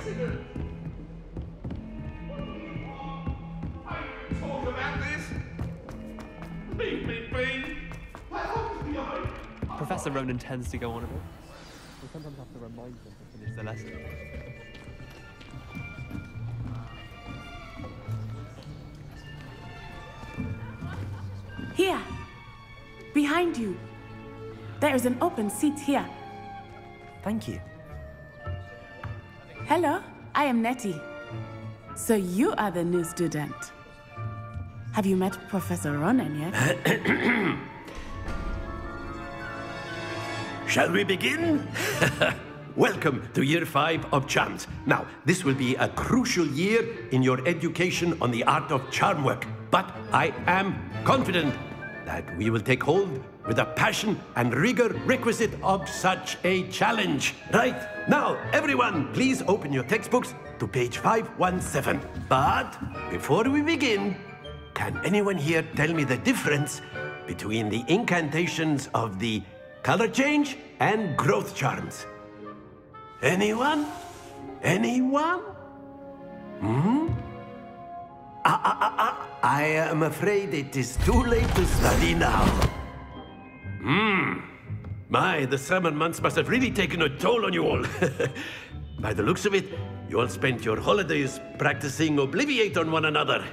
accident! I talk about this! Leave me be! My home's behind! Professor Ronan tends to go on a bit. We sometimes have to remind them to finish the lesson. Here! Behind you! There is an open seat here. Thank you. Hello, I am Nettie. So you are the new student. Have you met Professor Ronan yet? Shall we begin? Welcome to Year 5 of Charms. Now, this will be a crucial year in your education on the art of charm work. But I am confident that we will take hold with the passion and rigor requisite of such a challenge. Right, now, everyone, please open your textbooks to page 517. But before we begin, can anyone here tell me the difference between the incantations of the color change and growth charms? Anyone? Anyone? I am afraid it is too late to study now. My, the summer months must have really taken a toll on you all. By the looks of it, you all spent your holidays practicing Obliviate on one another.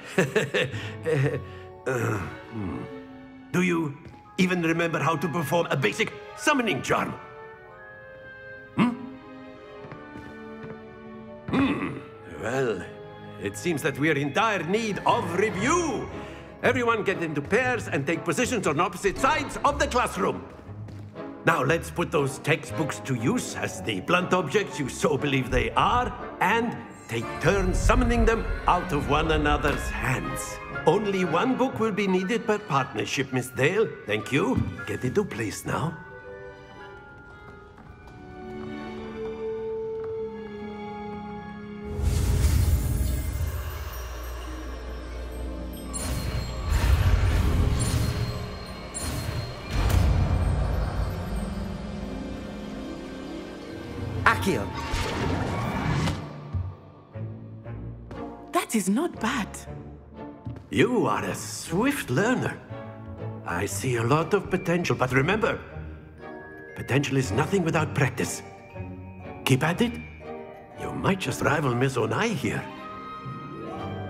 Do you even remember how to perform a basic summoning charm? Well, it seems that we are in dire need of review. Everyone get into pairs and take positions on opposite sides of the classroom. Now let's put those textbooks to use as the blunt objects you so believe they are, and take turns summoning them out of one another's hands. Only one book will be needed per partnership, Miss Dale. Thank you. Get into place now. Accio. That is not bad. You are a swift learner. I see a lot of potential, but remember, potential is nothing without practice. Keep at it. You might just rival Miss Onai here.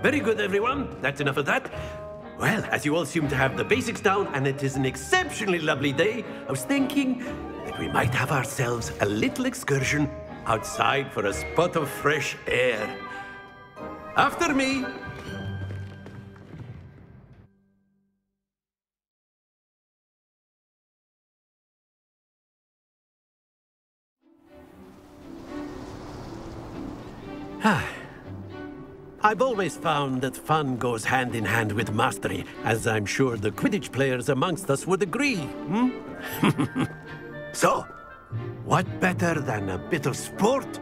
Very good, everyone. That's enough of that. Well, as you all seem to have the basics down, and it is an exceptionally lovely day, I was thinking that we might have ourselves a little excursion outside for a spot of fresh air. After me. I've always found that fun goes hand in hand with mastery, as I'm sure the Quidditch players amongst us would agree. So, what better than a bit of sport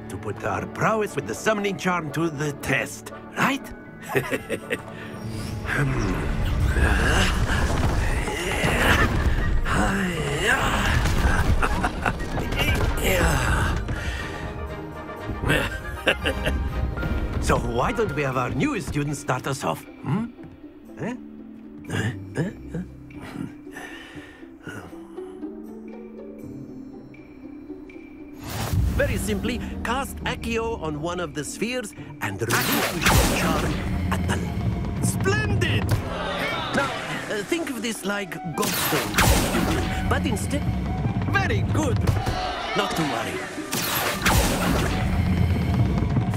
to put our prowess with the summoning charm to the test, right? So why don't we have our newest student start us off? Very simply, cast Accio on one of the spheres and relinquish the charm at the... Splendid! Now, think of this like Godstone, but instead... Very good! Not to worry.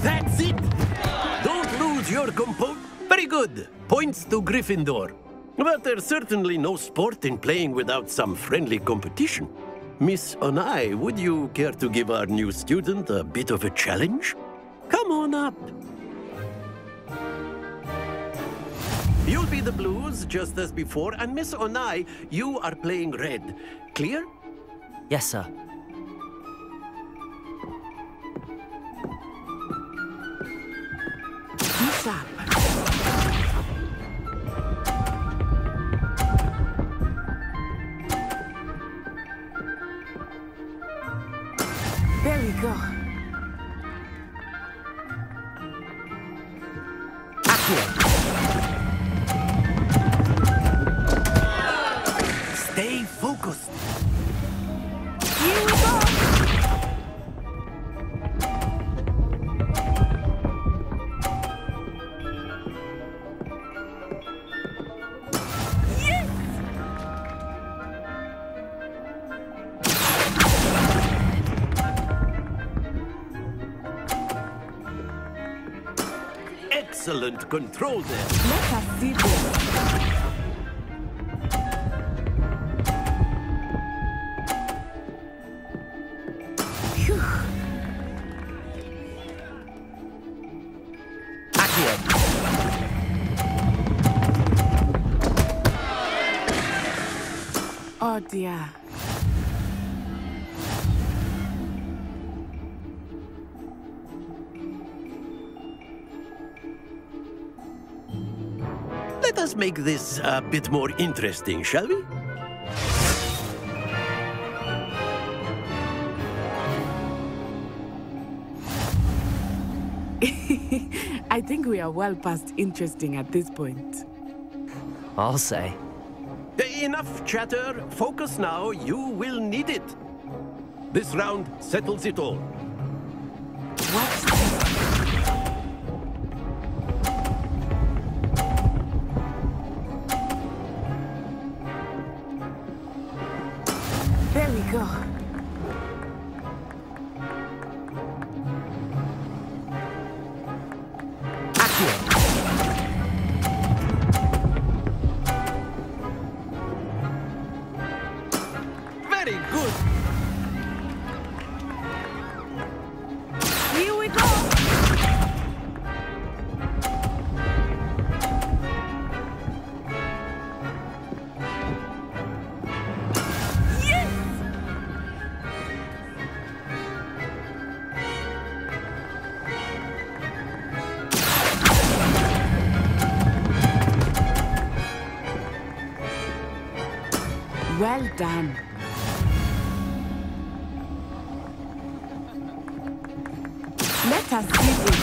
That's it! Don't lose your composure. Very good. Points to Gryffindor. But there's certainly no sport in playing without some friendly competition. Miss Onai, would you care to give our new student a bit of a challenge? Come on up. You'll be the blues, just as before, and Miss Onai, you are playing red. Clear? Yes, sir. What's up? There we go. excellent control there. Let us see this. Phew. Accio. Oh dear. Let us make this a bit more interesting, shall we? I think we are well past interesting at this point. I'll say. Enough chatter. Focus now. You will need it. This round settles it all. What's this? There we go. Accio. Very good. Here we go. Yes! Well done. Let us see this.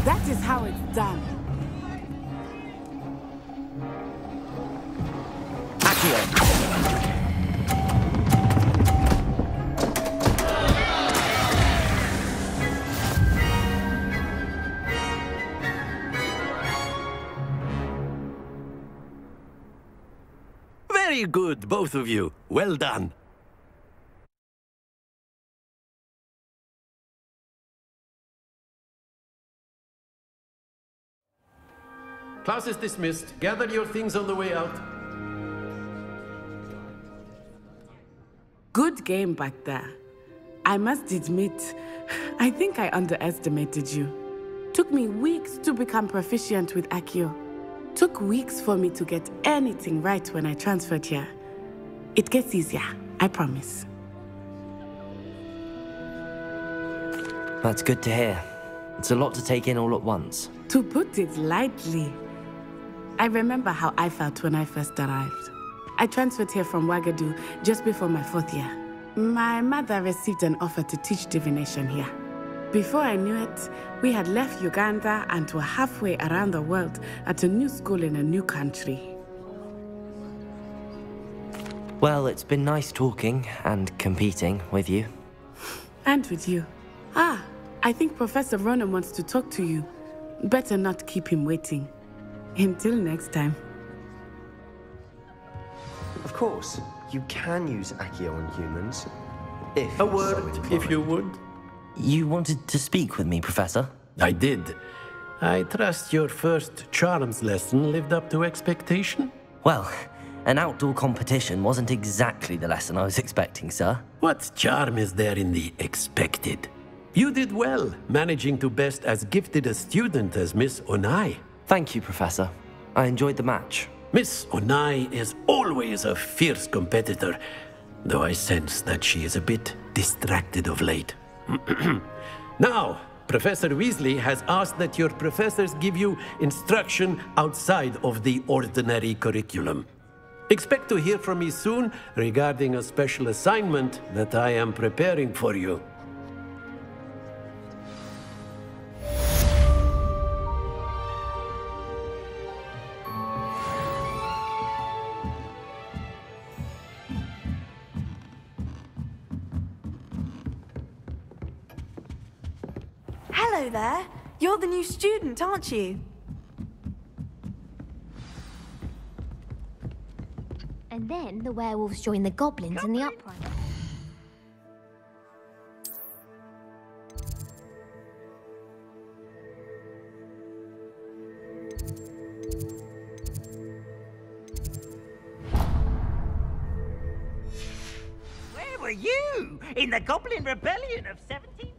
That is how it's done. Accio. Very good, both of you. Well done. Class is dismissed. Gather your things on the way out. Good game back there. I must admit, I think I underestimated you. Took me weeks to become proficient with Accio. Took weeks for me to get anything right when I transferred here. It gets easier, I promise. That's good to hear. It's a lot to take in all at once. To put it lightly, I remember how I felt when I first arrived. I transferred here from Ouagadougou just before my 4th year. My mother received an offer to teach divination here. Before I knew it, we had left Uganda and were halfway around the world at a new school in a new country. Well, it's been nice talking and competing with you. And with you. Ah, I think Professor Ronan wants to talk to you. Better not keep him waiting. Until next time. Of course, you can use Accio on humans. If A you're word, so if inclined. you would. You wanted to speak with me, Professor? I did. I trust your first charms lesson lived up to expectation? Well, an outdoor competition wasn't exactly the lesson I was expecting, sir. What charm is there in the expected? You did well, managing to best as gifted a student as Miss Onai. Thank you, Professor. I enjoyed the match. Miss Onai is always a fierce competitor, though I sense that she is a bit distracted of late. Now, Professor Weasley has asked that your professors give you instruction outside of the ordinary curriculum. Expect to hear from me soon regarding a special assignment that I am preparing for you. Hello there. You're the new student, aren't you? And then the werewolves join the goblins in the uprising. Where were you in the Goblin Rebellion of 1750?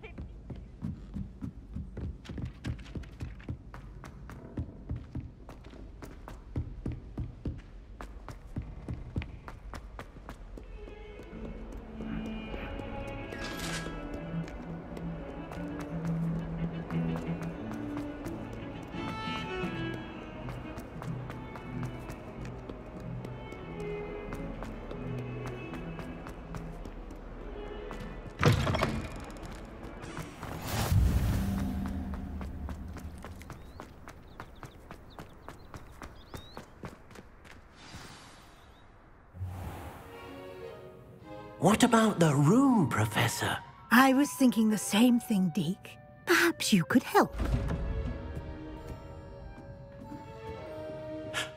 What about the room, Professor? I was thinking the same thing, Deke. Perhaps you could help.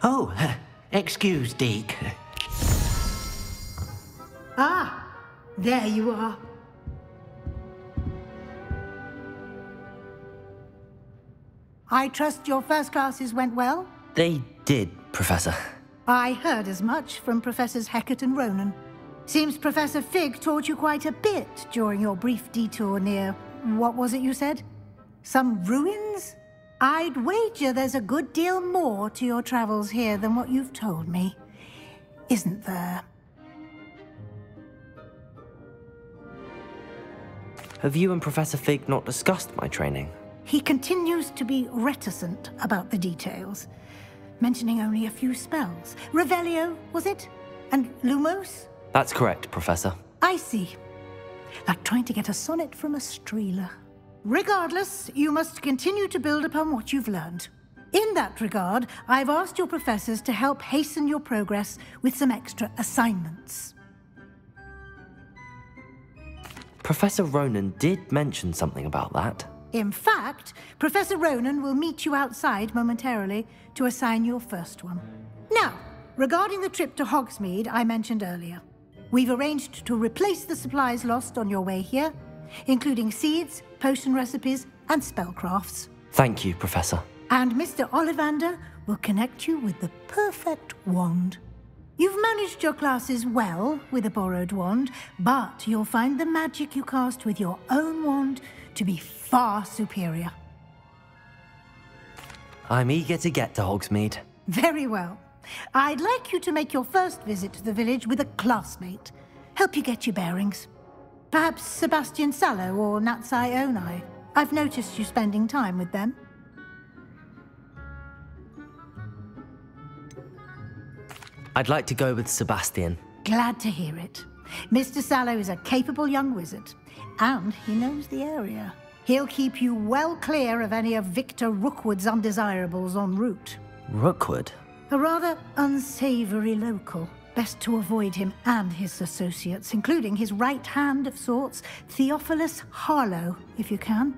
Oh, excuse, Deke. Ah, there you are. I trust your first classes went well? They did, Professor. I heard as much from Professors Hecat and Ronan. Seems Professor Fig taught you quite a bit during your brief detour near... what was it you said? Some ruins? I'd wager there's a good deal more to your travels here than what you've told me. Isn't there? Have you and Professor Fig not discussed my training? He continues to be reticent about the details, mentioning only a few spells. Revelio, was it? And Lumos? That's correct, Professor. I see. Like trying to get a sonnet from a streeler. Regardless, you must continue to build upon what you've learned. In that regard, I've asked your professors to help hasten your progress with some extra assignments. Professor Ronan did mention something about that. In fact, Professor Ronan will meet you outside momentarily to assign your first one. Now, regarding the trip to Hogsmeade I mentioned earlier, we've arranged to replace the supplies lost on your way here, including seeds, potion recipes, and spellcrafts. Thank you, Professor. And Mr. Ollivander will connect you with the perfect wand. You've managed your classes well with a borrowed wand, but you'll find the magic you cast with your own wand to be far superior. I'm eager to get to Hogsmeade. Very well. I'd like you to make your first visit to the village with a classmate. Help you get your bearings. Perhaps Sebastian Sallow or Natsai Onai. I've noticed you spending time with them. I'd like to go with Sebastian. Glad to hear it. Mr. Sallow is a capable young wizard, and he knows the area. He'll keep you well clear of any of Victor Rookwood's undesirables en route. Rookwood? A rather unsavory local. Best to avoid him and his associates, including his right hand of sorts, Theophilus Harlow, if you can.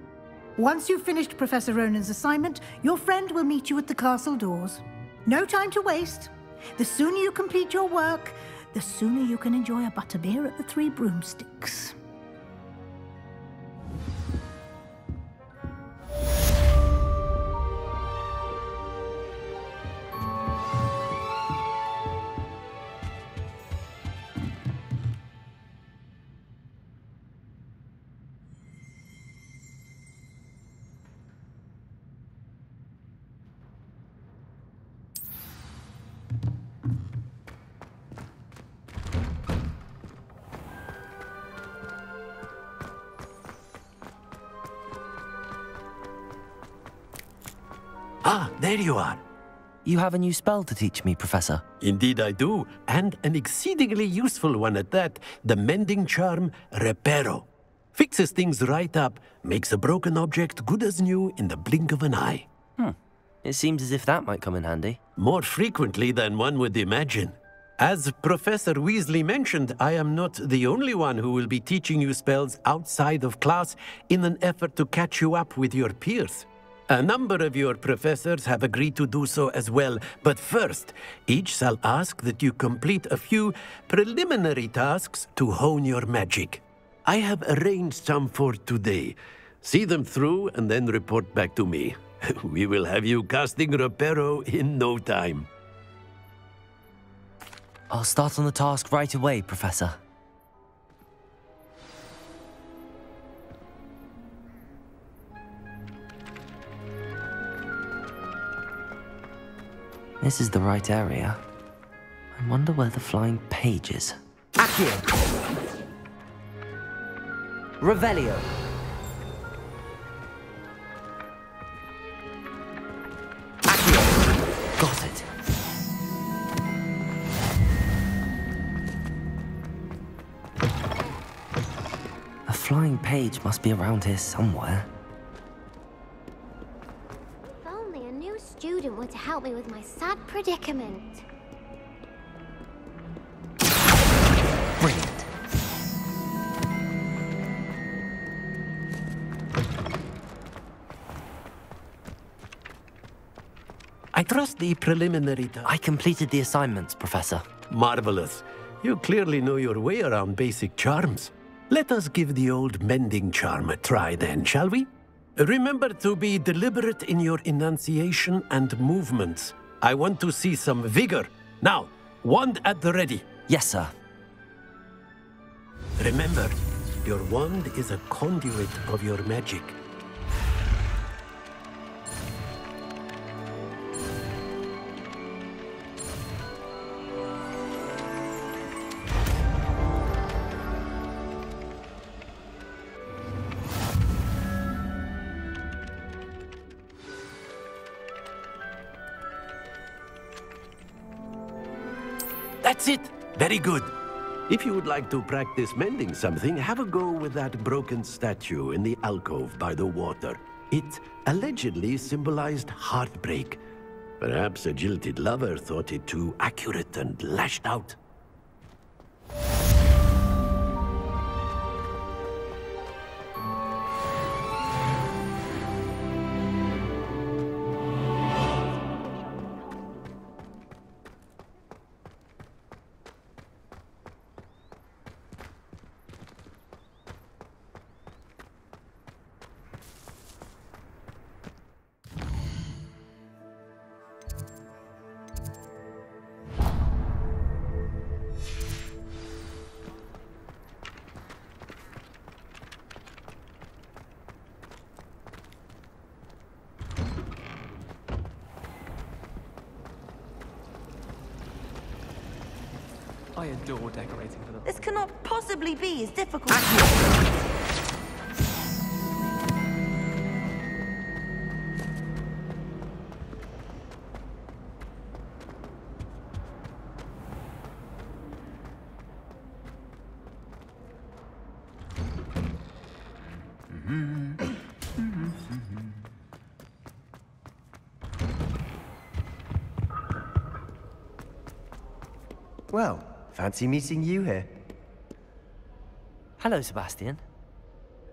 Once you've finished Professor Ronan's assignment, your friend will meet you at the castle doors. No time to waste. The sooner you complete your work, the sooner you can enjoy a butterbeer at the Three Broomsticks. Ah, there you are. You have a new spell to teach me, Professor. Indeed I do, and an exceedingly useful one at that. The mending charm, Reparo. Fixes things right up, makes a broken object good as new in the blink of an eye. It seems as if that might come in handy. More frequently than one would imagine. As Professor Weasley mentioned, I am not the only one who will be teaching you spells outside of class in an effort to catch you up with your peers. A number of your professors have agreed to do so as well, but first, each shall ask that you complete a few preliminary tasks to hone your magic. I have arranged some for today. See them through and then report back to me. We will have you casting Reparo in no time. I'll start on the task right away, Professor. This is the right area. I wonder where the flying page is. Accio! Revelio! Accio! Got it. A flying page must be around here somewhere. If only a new student were to help me with my sad predicament. Brilliant. I trust the preliminary I completed the assignments, Professor. Marvelous. You clearly know your way around basic charms. Let us give the old mending charm a try then, shall we? Remember to be deliberate in your enunciation and movements. I want to see some vigor. Now, wand at the ready. Yes, sir. Remember, your wand is a conduit of your magic. That's it! Very good. If you would like to practice mending something, have a go with that broken statue in the alcove by the water. It allegedly symbolized heartbreak. Perhaps a jilted lover thought it too accurate and lashed out. I adore decorating for the... This cannot possibly be as difficult. Well, fancy meeting you here. Hello, Sebastian.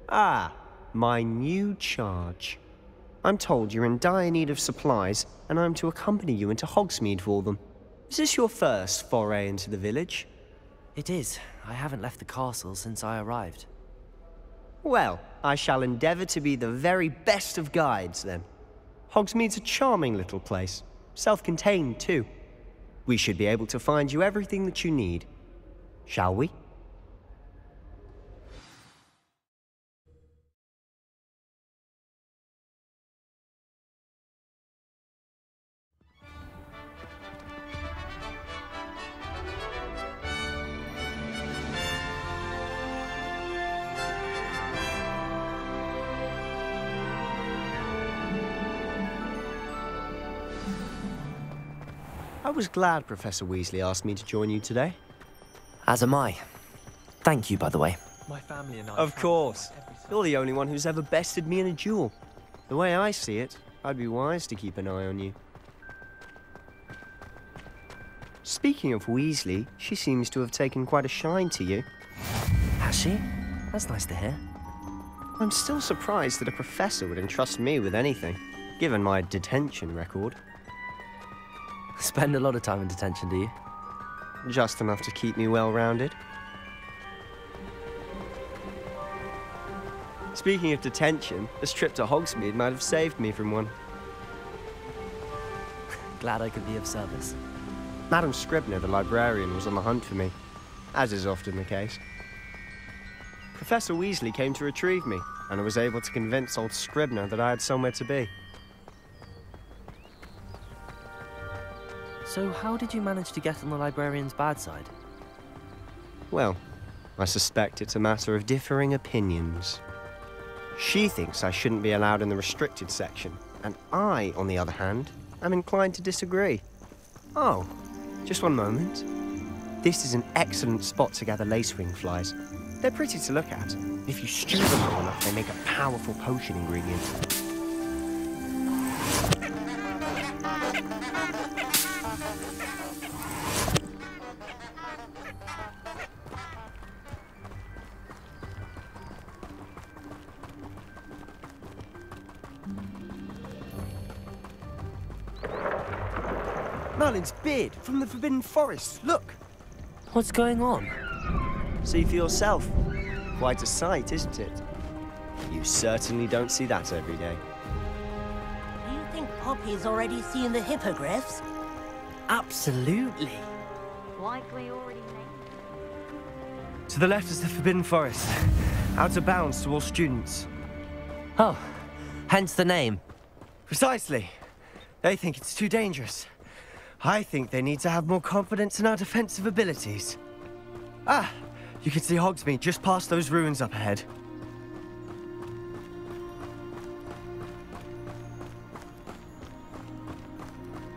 Ah, my new charge. I'm told you're in dire need of supplies, and I'm to accompany you into Hogsmeade for them. Is this your first foray into the village? It is. I haven't left the castle since I arrived. Well, I shall endeavour to be the very best of guides, then. Hogsmeade's a charming little place. Self-contained, too. We should be able to find you everything that you need. Shall we? I was glad Professor Weasley asked me to join you today. As am I. Thank you, by the way. My family and I... Of course. You're the only one who's ever bested me in a duel. The way I see it, I'd be wise to keep an eye on you. Speaking of Weasley, she seems to have taken quite a shine to you. Has she? That's nice to hear. I'm still surprised that a professor would entrust me with anything. given my detention record. Spend a lot of time in detention, do you? Just enough to keep me well-rounded. Speaking of detention, this trip to Hogsmeade might have saved me from one. Glad I could be of service. Madam Scribner, the librarian, was on the hunt for me, as is often the case. Professor Weasley came to retrieve me, and I was able to convince old Scribner that I had somewhere to be. So how did you manage to get on the librarian's bad side? Well, I suspect it's a matter of differing opinions. She thinks I shouldn't be allowed in the restricted section, and I, on the other hand, am inclined to disagree. Oh, just one moment. This is an excellent spot to gather lacewing flies. They're pretty to look at. If you stew them well enough, they make a powerful potion ingredient. Merlin's beard from the Forbidden Forest. Look! What's going on? See for yourself. Quite a sight, isn't it? You certainly don't see that every day. Do you think Poppy's already seen the hippogriffs? Absolutely. Likely already named. To the left is the Forbidden Forest. Out of bounds to all students. Oh, hence the name. Precisely. They think it's too dangerous. I think they need to have more confidence in our defensive abilities. Ah, you can see Hogsmeade just past those ruins up ahead.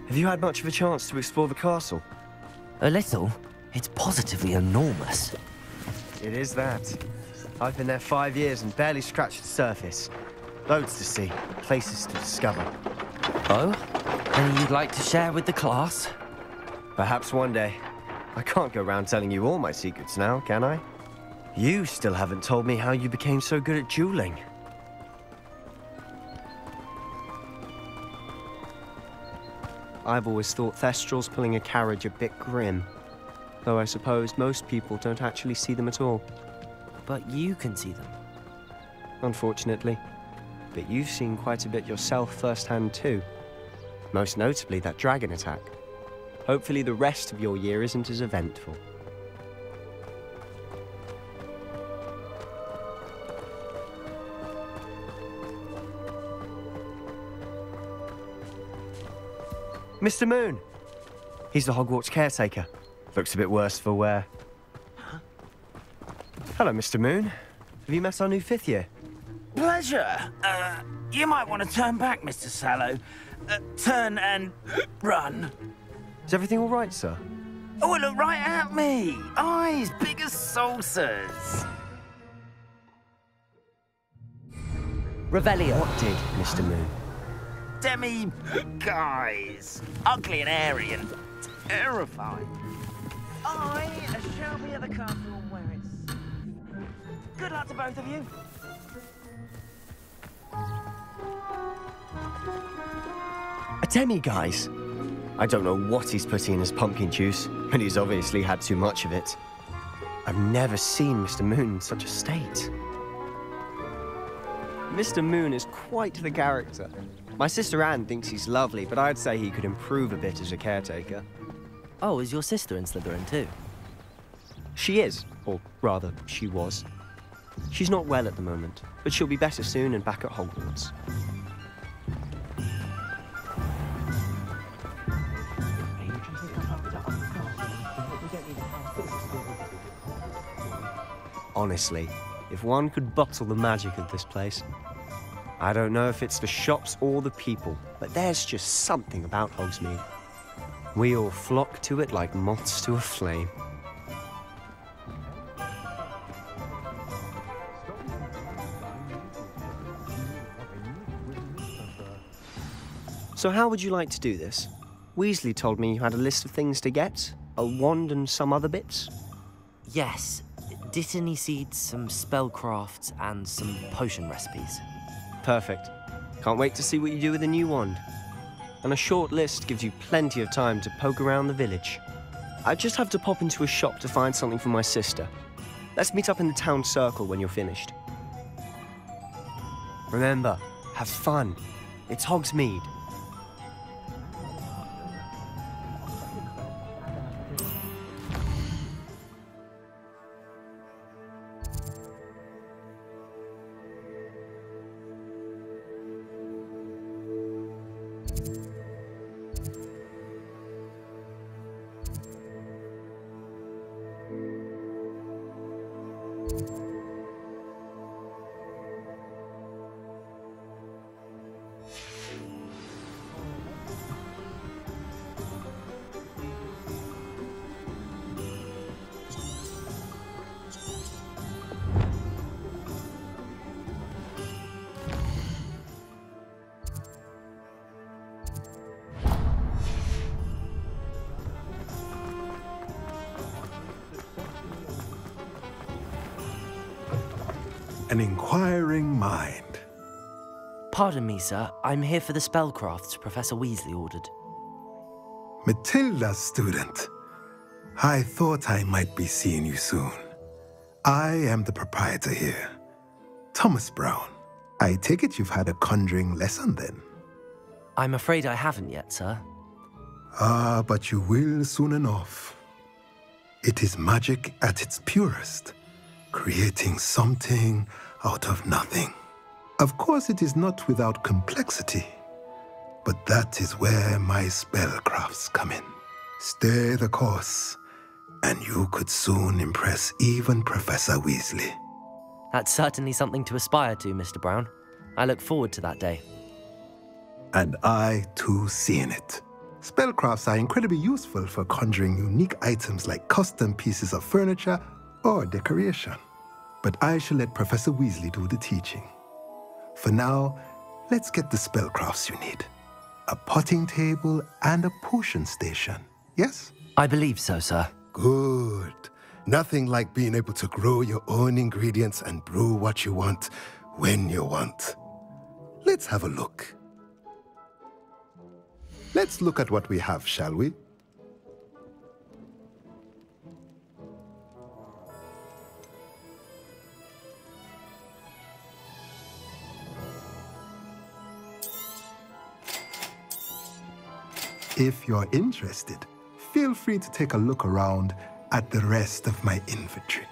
Have you had much of a chance to explore the castle? A little. It's positively enormous. It is that. I've been there 5 years and barely scratched the surface. Loads to see, places to discover. Oh? Any you'd like to share with the class? Perhaps one day. I can't go around telling you all my secrets now, can I? You still haven't told me how you became so good at dueling. I've always thought Thestrals pulling a carriage a bit grim. Though I suppose most people don't actually see them at all. But you can see them. Unfortunately. But you've seen quite a bit yourself firsthand too. Most notably that dragon attack. Hopefully the rest of your year isn't as eventful. Mr. Moon! He's the Hogwarts caretaker. Looks a bit worse for wear. Hello, Mr. Moon. Have you met our new 5th year? Pleasure. You might want to turn back, Mr. Sallow. Turn and run. Is everything all right, sir? Oh, look right at me. Eyes big as saucers. Revelio. What did, Mr. Moon? Demi guys. Ugly and airy and terrifying. I shall be at the castle where it's safe. Good luck to both of you. A demi-guise? I don't know what he's putting in his pumpkin juice, but he's obviously had too much of it. I've never seen Mr. Moon in such a state. Mr. Moon is quite the character. My sister Anne thinks he's lovely, but I'd say he could improve a bit as a caretaker. Oh, is your sister in Slytherin too? She is, or rather, she was. She's not well at the moment, but she'll be better soon and back at Hogwarts. Honestly, if one could bottle the magic of this place. I don't know if it's the shops or the people, but there's just something about Hogsmeade. We all flock to it like moths to a flame. So how would you like to do this? Weasley told me you had a list of things to get, a wand and some other bits. Yes. Dittany seeds, some spellcrafts, and some potion recipes. Perfect. Can't wait to see what you do with the new wand. And a short list gives you plenty of time to poke around the village. I just have to pop into a shop to find something for my sister. Let's meet up in the town circle when you're finished. Remember, have fun. It's Hogsmeade. An inquiring mind. Pardon me, sir. I'm here for the spellcrafts Professor Weasley ordered. Matilda's student. I thought I might be seeing you soon. I am the proprietor here, Thomas Brown. I take it you've had a conjuring lesson then? I'm afraid I haven't yet, sir. Ah, but you will soon enough. It is magic at its purest, creating something out of nothing. Of course, it is not without complexity, but that is where my spellcrafts come in. Stay the course, and you could soon impress even Professor Weasley. That's certainly something to aspire to, Mr. Brown. I look forward to that day. And I, too, see in it. Spellcrafts are incredibly useful for conjuring unique items like custom pieces of furniture or decoration. But I shall let Professor Weasley do the teaching. For now, let's get the spellcrafts you need. A potting table and a potion station, yes? I believe so, sir. Good. Nothing like being able to grow your own ingredients and brew what you want when you want. Let's have a look. Let's look at what we have, shall we? If you're interested, feel free to take a look around at the rest of my inventory.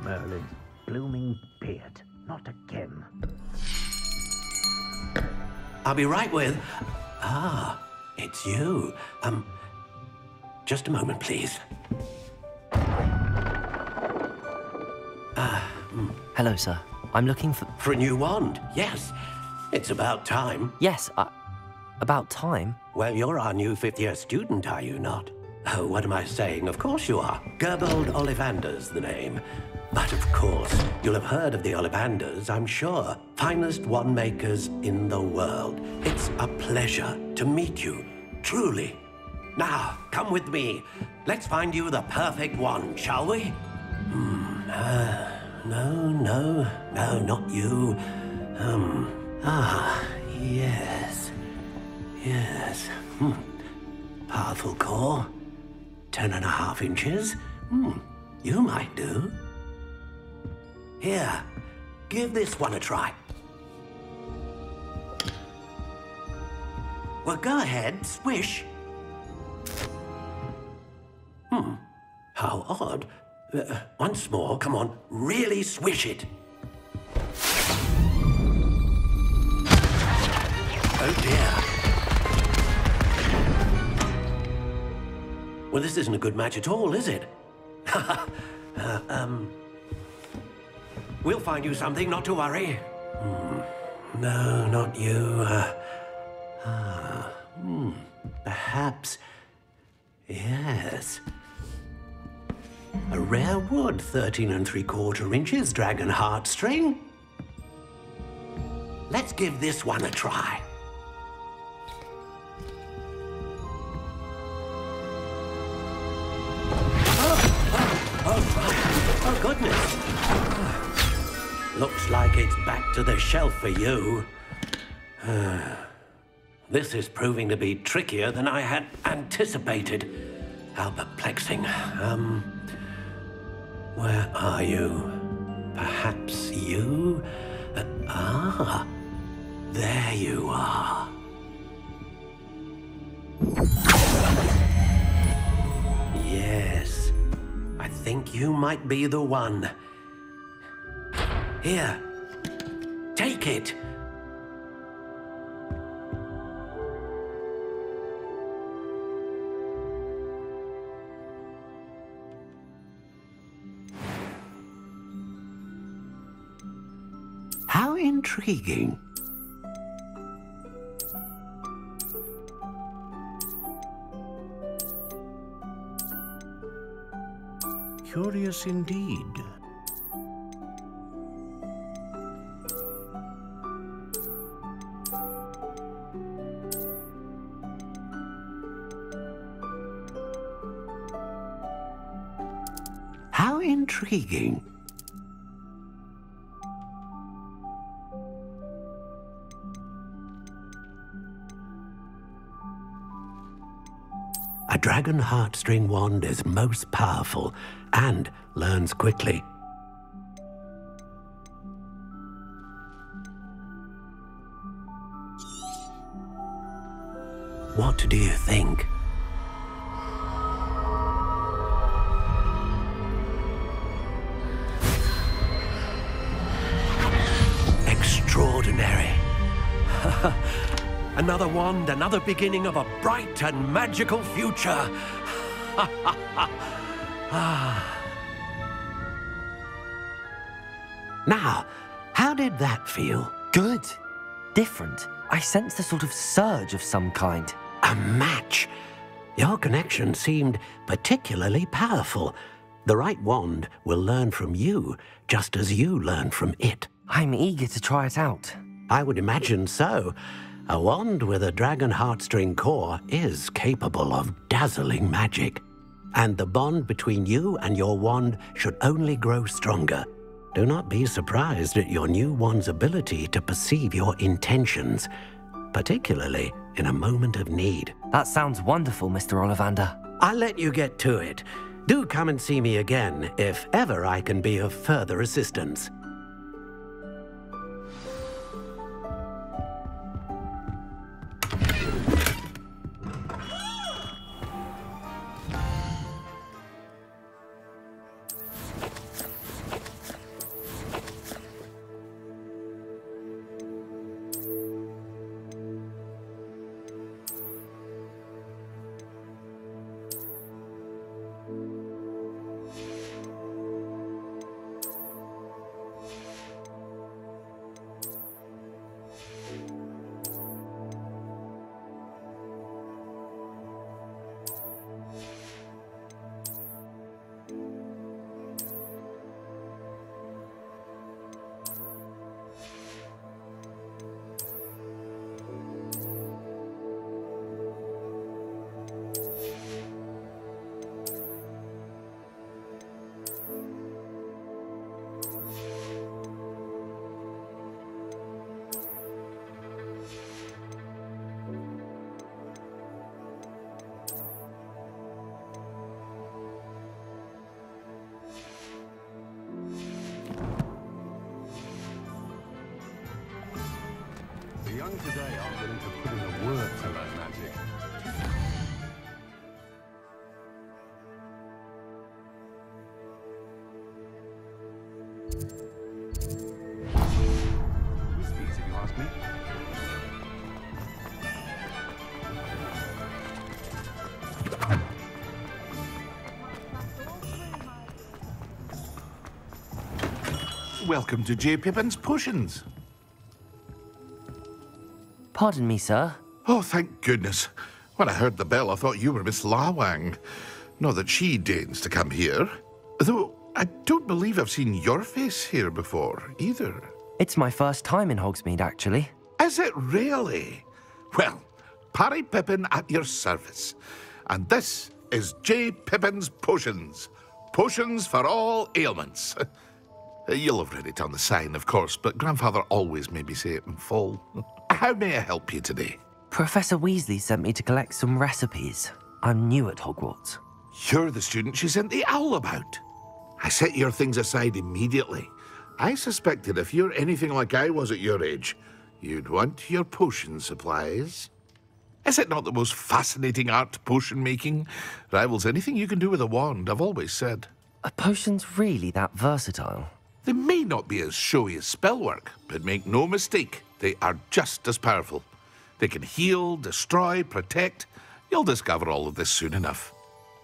Merlin's blooming beard. Not again. I'll be right with... Ah, it's you. Just a moment, please. Hello, sir. I'm looking for... For a new wand, yes. It's about time. Yes, about time? Well, you're our new fifth-year student, are you not? Oh, what am I saying? Of course you are. Gerbold Ollivander's the name. But of course, you'll have heard of the Ollivanders, I'm sure. Finest wand makers in the world. It's a pleasure to meet you, truly. Now, come with me. Let's find you the perfect wand, shall we? No, not you. Yes. Powerful core. 10.5 inches. You might do. Here, give this one a try. Well, go ahead, swish. How odd. Once more, come on, really swish it. Oh dear. Well, this isn't a good match at all, is it? We'll find you something, not to worry. No, not you. Perhaps... Yes. A rare wood, 13 3/4 inches, dragon heartstring. Let's give this one a try. Oh, goodness. Looks like it's back to the shelf for you. This is proving to be trickier than I had anticipated. How perplexing. Where are you? Perhaps you? There you are. Yes, I think you might be the one. Here, take it. How intriguing. Curious indeed. How intriguing. A dragon heartstring wand is most powerful and learns quickly. What do you think? Extraordinary. Another wand, another beginning of a bright and magical future. Now, how did that feel? Good. Different. I sensed a sort of surge of some kind. A match. Your connection seemed particularly powerful. The right wand will learn from you, just as you learn from it. I'm eager to try it out. I would imagine so. A wand with a dragon heartstring core is capable of dazzling magic. And the bond between you and your wand should only grow stronger. Do not be surprised at your new wand's ability to perceive your intentions, particularly in a moment of need. That sounds wonderful, Mr. Ollivander. I'll let you get to it. Do come and see me again if ever I can be of further assistance. young today aren't willing to put in a word to learn magic. Whiskies, if you ask me. welcome to J. Pippin's Potions. Pardon me, sir. Oh, thank goodness. When I heard the bell, I thought you were Miss Lawang. Not that she deigns to come here. Though I don't believe I've seen your face here before, either. It's my first time in Hogsmeade, actually. Is it really? Well, Parry Pippin at your service. And this is J. Pippin's Potions. Potions for all ailments. You'll have read it on the sign, of course, but Grandfather always made me say it in full. How may I help you today? Professor Weasley sent me to collect some recipes. I'm new at Hogwarts. You're the student she sent the owl about. I set your things aside immediately. I suspected if you're anything like I was at your age, you'd want your potion supplies. Is it not the most fascinating art, potion making? Rivals anything you can do with a wand, I've always said. Are potions really that versatile? They may not be as showy as spellwork, but make no mistake, they are just as powerful. They can heal, destroy, protect. You'll discover all of this soon enough.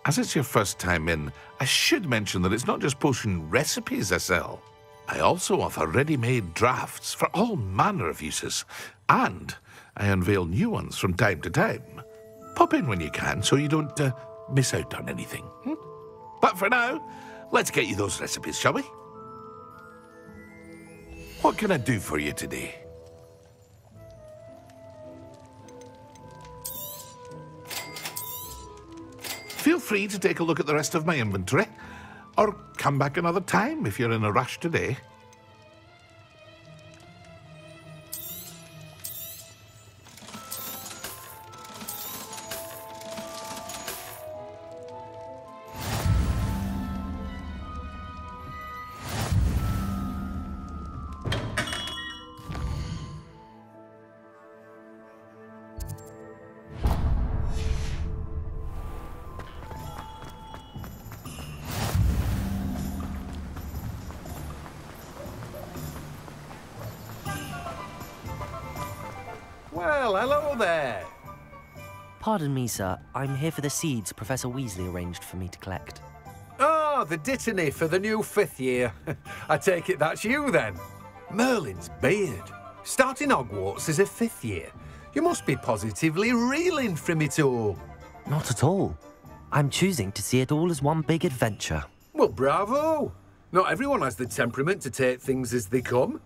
As it's your first time in, I should mention that it's not just potion recipes I sell. I also offer ready-made drafts for all manner of uses, and I unveil new ones from time to time. Pop in when you can so you don't miss out on anything. But for now, let's get you those recipes, shall we? What can I do for you today? Feel free to take a look at the rest of my inventory, or come back another time if you're in a rush today. Well, hello there. Pardon me, sir. I'm here for the seeds Professor Weasley arranged for me to collect. Oh, the dittany for the new 5th year. I take it that's you, then. Merlin's beard. Starting Hogwarts as a 5th year. You must be positively reeling from it all. Not at all. I'm choosing to see it all as one big adventure. Well, bravo. Not everyone has the temperament to take things as they come.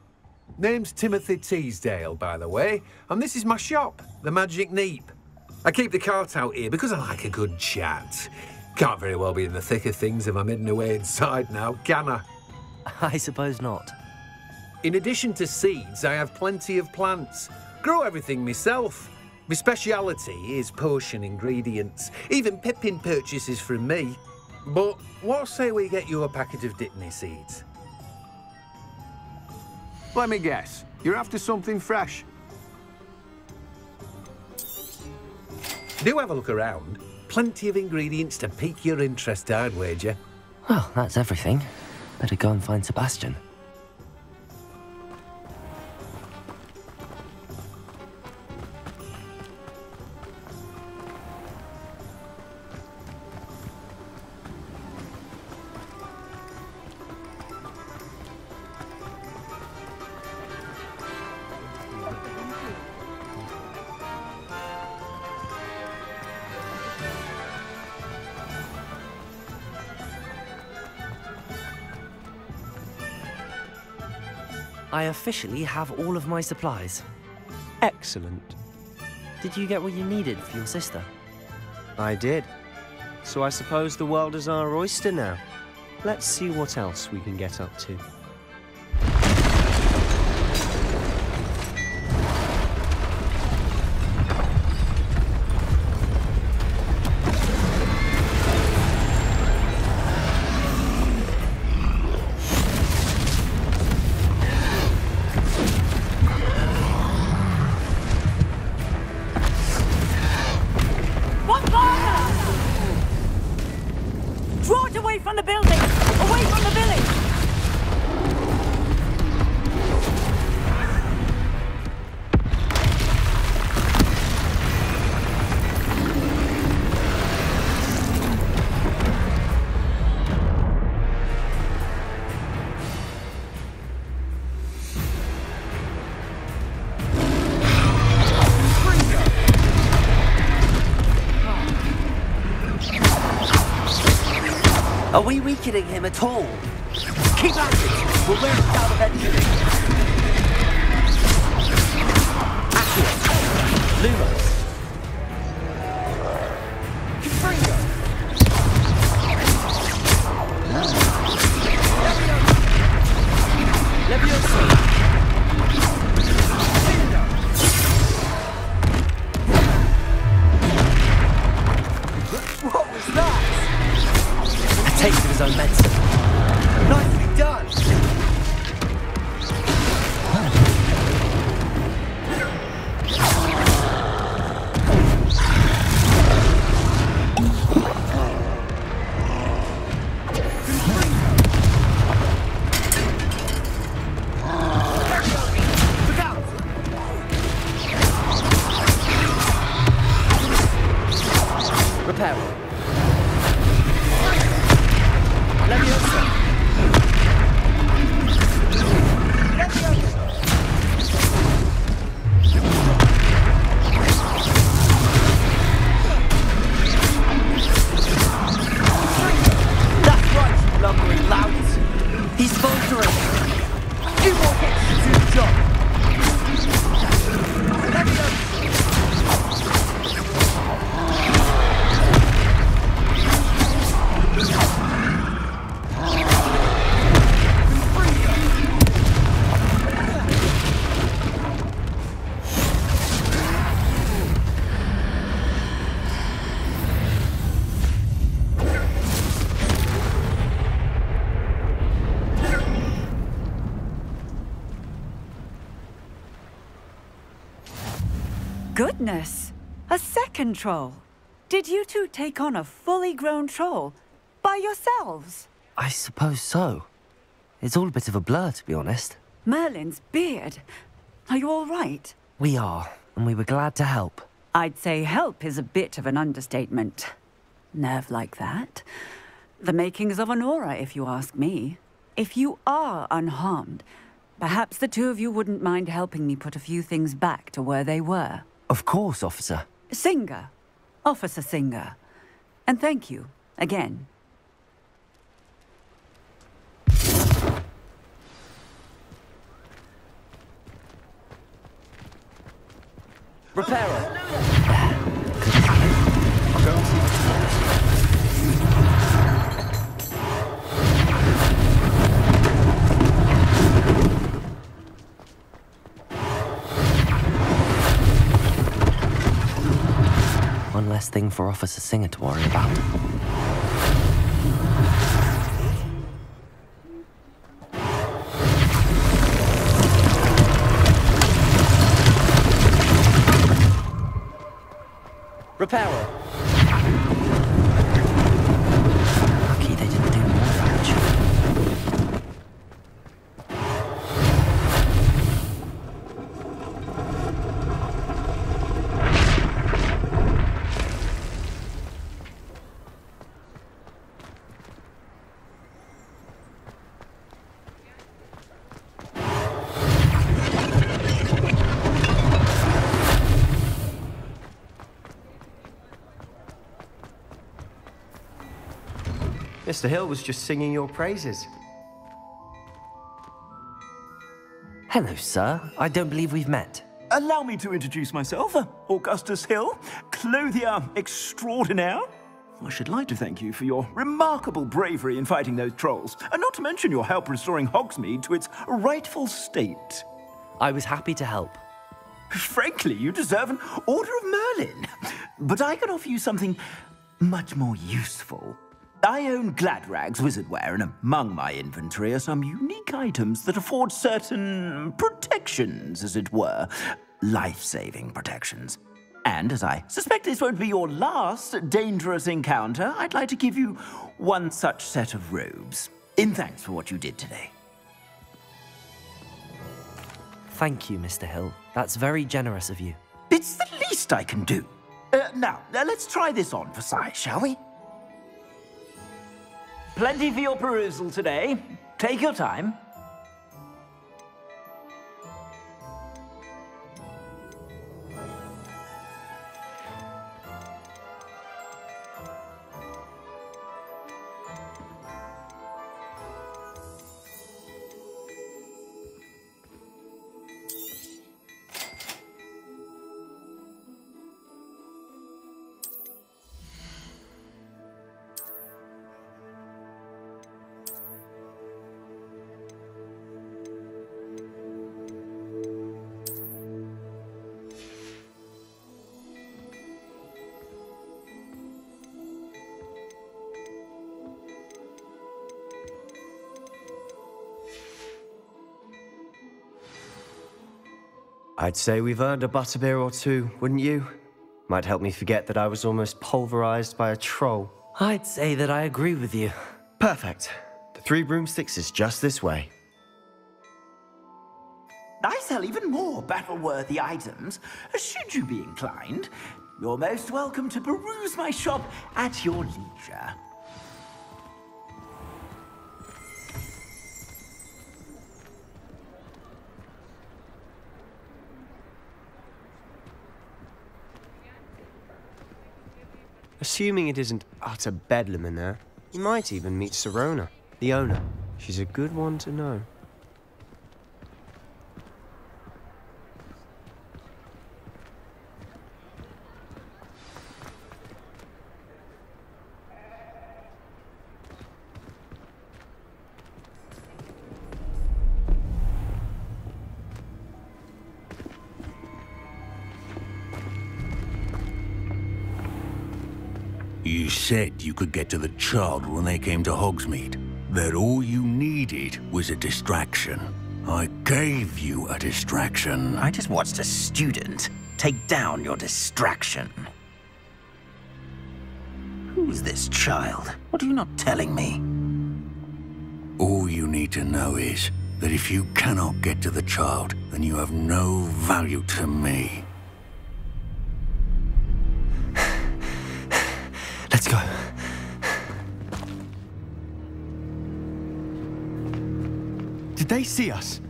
Name's Timothy Teasdale, by the way, and this is my shop, the Magic Neep. I keep the cart out here because I like a good chat. Can't very well be in the thick of things if I'm hidden away inside now, can I? I suppose not. In addition to seeds, I have plenty of plants. Grow everything myself. My speciality is potion ingredients. Even Pippin purchases from me. But what say we get you a packet of Dittany seeds? Let me guess. You're after something fresh. Do have a look around. Plenty of ingredients to pique your interest, I'd wager. Well, that's everything. Better go and find Sebastian. I officially have all of my supplies. Excellent. Did you get what you needed for your sister? I did. So I suppose the world is our oyster now. Let's see what else we can get up to. Draw it away from the building! Away from the village! Are we weakening him at all? Keep at it! We'll wear it down eventually. Accio. Lumos. Confringo. Leviosa. What was that? A taste of his own medicine. Nicely done. Reparo. Leviosa. That's right, you lumbering louts. He's faltering. Few more hits to do the job. Goodness! A second troll! Did you two take on a fully grown troll? By yourselves? I suppose so. It's all a bit of a blur, to be honest. Merlin's beard. Are you all right? We are, and we were glad to help. I'd say help is a bit of an understatement. Nerve like that. The makings of an aura, if you ask me. If you are unharmed, perhaps the two of you wouldn't mind helping me put a few things back to where they were. Of course, officer. Singer. Officer Singer. And thank you, again. Reparo. One less thing for Officer Singer to worry about. Reparo. Lucky they didn't do more damage. Mr. Hill was just singing your praises. Hello, sir. I don't believe we've met. Allow me to introduce myself, Augustus Hill, clothier extraordinaire. I should like to thank you for your remarkable bravery in fighting those trolls, and not to mention your help restoring Hogsmeade to its rightful state. I was happy to help. Frankly, you deserve an Order of Merlin. But I can offer you something much more useful. I own Gladrag's wizardware, and among my inventory are some unique items that afford certain protections, as it were. Life-saving protections. And as I suspect this won't be your last dangerous encounter, I'd like to give you one such set of robes, in thanks for what you did today. Thank you, Mr. Hill. That's very generous of you. It's the least I can do. Now, let's try this on for size, shall we? Plenty for your perusal today. Take your time. I'd say we've earned a butterbeer or two, wouldn't you? Might help me forget that I was almost pulverized by a troll. I'd say that I agree with you. Perfect. The Three Broomsticks is just this way. I sell even more battle-worthy items. Should you be inclined, you're most welcome to peruse my shop at your leisure. Assuming it isn't utter bedlam in there, you might even meet Sirona, the owner. She's a good one to know. You said you could get to the child when they came to Hogsmeade. That all you needed was a distraction. I gave you a distraction. I just watched a student take down your distraction. Who's this child? What are you not telling me? All you need to know is that if you cannot get to the child, then you have no value to me. Let's go. Did they see us?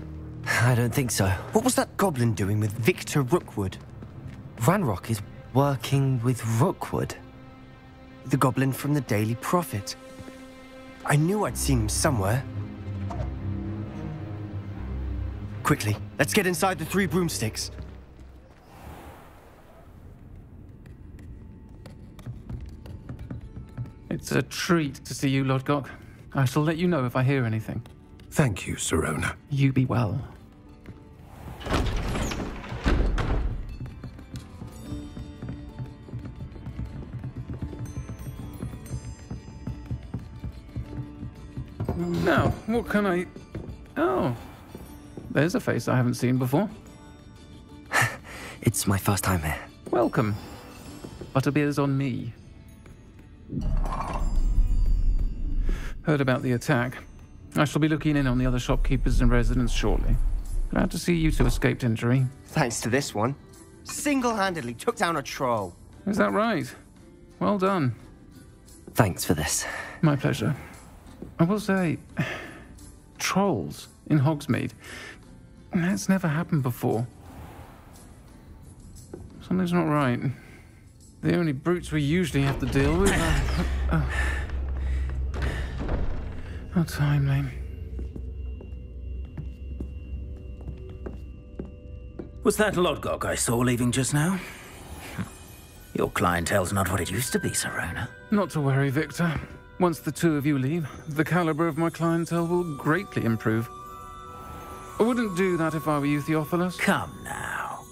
I don't think so. What was that goblin doing with Victor Rookwood? Ranrock is working with Rookwood. The goblin from the Daily Prophet. I knew I'd seen him somewhere. Quickly, let's get inside the Three Broomsticks. It's a treat to see you, Lodgok. I shall let you know if I hear anything. Thank you, Sirona. You be well. Now, what can I... Oh, there's a face I haven't seen before. It's my first time here. Welcome. Butterbeer's on me. Heard about the attack. I shall be looking in on the other shopkeepers and residents shortly. Glad to see you two escaped injury. Thanks to this one. Single-handedly took down a troll. Is that right? Well done. Thanks for this. My pleasure. I will say, trolls in Hogsmeade. That's never happened before. Something's not right. The only brutes we usually have to deal with are... How timely. Was that Lodgok I saw leaving just now? Your clientele's not what it used to be, Sirona. Not to worry, Victor. Once the two of you leave, the caliber of my clientele will greatly improve. I wouldn't do that if I were you, Theophilus. Come now.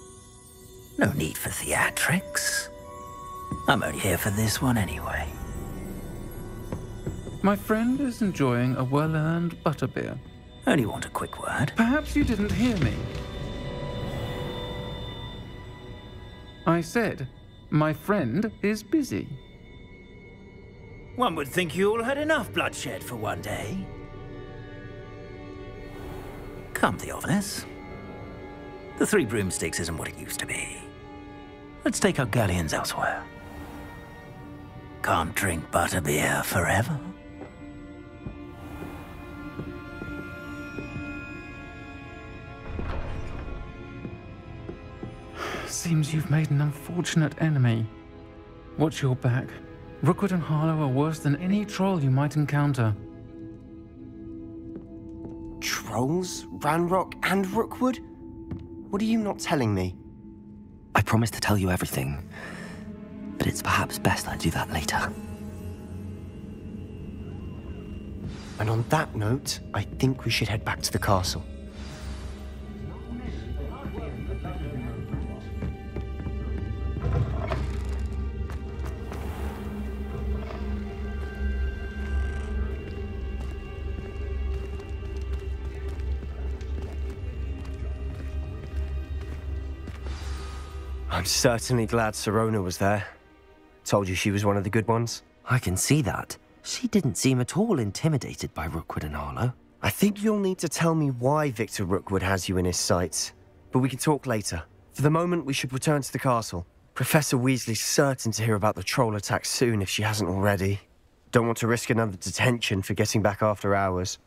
No need for theatrics. I'm only here for this one anyway. My friend is enjoying a well-earned butterbeer. Only want a quick word. Perhaps you didn't hear me. I said, my friend is busy. One would think you all had enough bloodshed for one day. Come, Theophilus. The Three Broomsticks isn't what it used to be. Let's take our galleons elsewhere. Can't drink butterbeer forever. Seems you've made an unfortunate enemy. Watch your back. Rookwood and Harlow are worse than any troll you might encounter. Trolls? Ranrock and Rookwood? What are you not telling me? I promised to tell you everything, but it's perhaps best I do that later. And on that note, I think we should head back to the castle. I'm certainly glad Sirona was there. Told you she was one of the good ones. I can see that. She didn't seem at all intimidated by Rookwood and Harlow. I think you'll need to tell me why Victor Rookwood has you in his sights. But we can talk later. For the moment, we should return to the castle. Professor Weasley's certain to hear about the troll attack soon if she hasn't already. Don't want to risk another detention for getting back after hours.